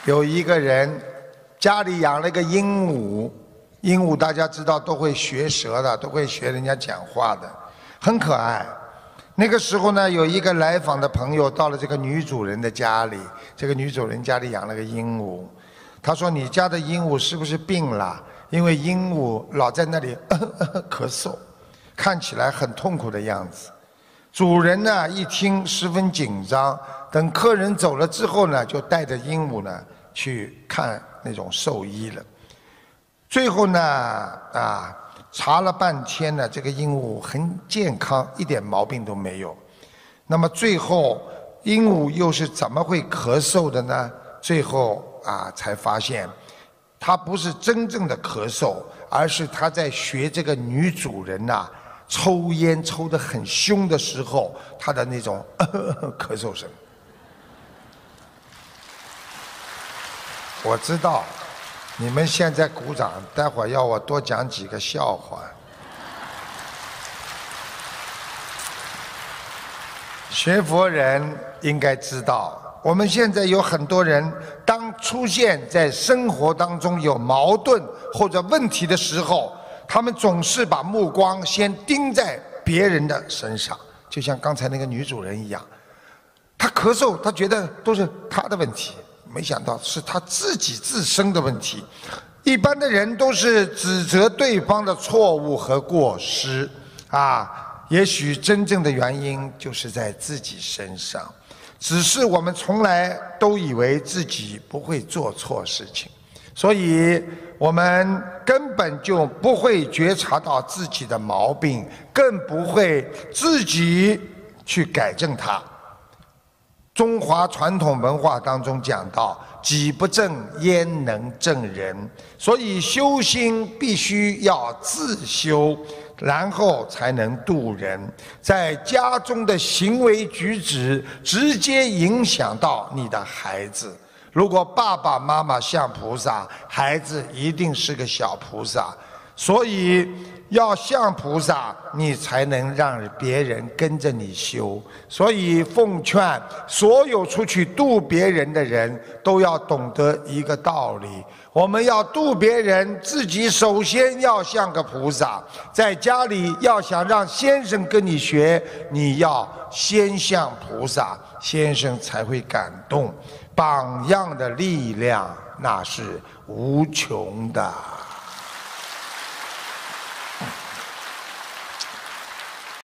有一个人家里养了一个鹦鹉，鹦鹉大家知道都会学舌的，都会学人家讲话的，很可爱。那个时候呢，有一个来访的朋友到了这个女主人的家里，这个女主人家里养了个鹦鹉，他说：“你家的鹦鹉是不是病了？因为鹦鹉老在那里咳嗽，看起来很痛苦的样子。”主人呢一听十分紧张，等客人走了之后呢，就带着鹦鹉呢去看那种兽医了。最后呢查了半天呢，这个鹦鹉很健康，一点毛病都没有。那么最后鹦鹉又是怎么会咳嗽的呢？最后才发现，它不是真正的咳嗽，而是它在学这个女主人抽烟抽得很凶的时候，他的那种咳嗽声。我知道你们现在鼓掌，待会儿要我多讲几个笑话。学佛人应该知道，我们现在有很多人，当出现在生活当中有矛盾或者问题的时候，他们总是把目光先盯在别人的身上，就像刚才那个女主人一样，她咳嗽，她觉得都是她的问题，没想到是她自身的问题。一般的人都是指责对方的错误和过失也许真正的原因就是在自己身上，只是我们从来都以为自己不会做错事情，所以我们根本就不会觉察到自己的毛病，更不会自己去改正它。中华传统文化当中讲到，己不正焉能正人，所以修心必须要自修，然后才能度人。在家中的行为举止直接影响到你的孩子，如果爸爸妈妈像菩萨，孩子一定是个小菩萨。所以要像菩萨，你才能让别人跟着你修。所以奉劝所有出去度别人的人都要懂得一个道理，我们要度别人，自己首先要像个菩萨。在家里要想让先生跟你学，你要先像菩萨，先生才会感动。榜样的力量那是无穷的。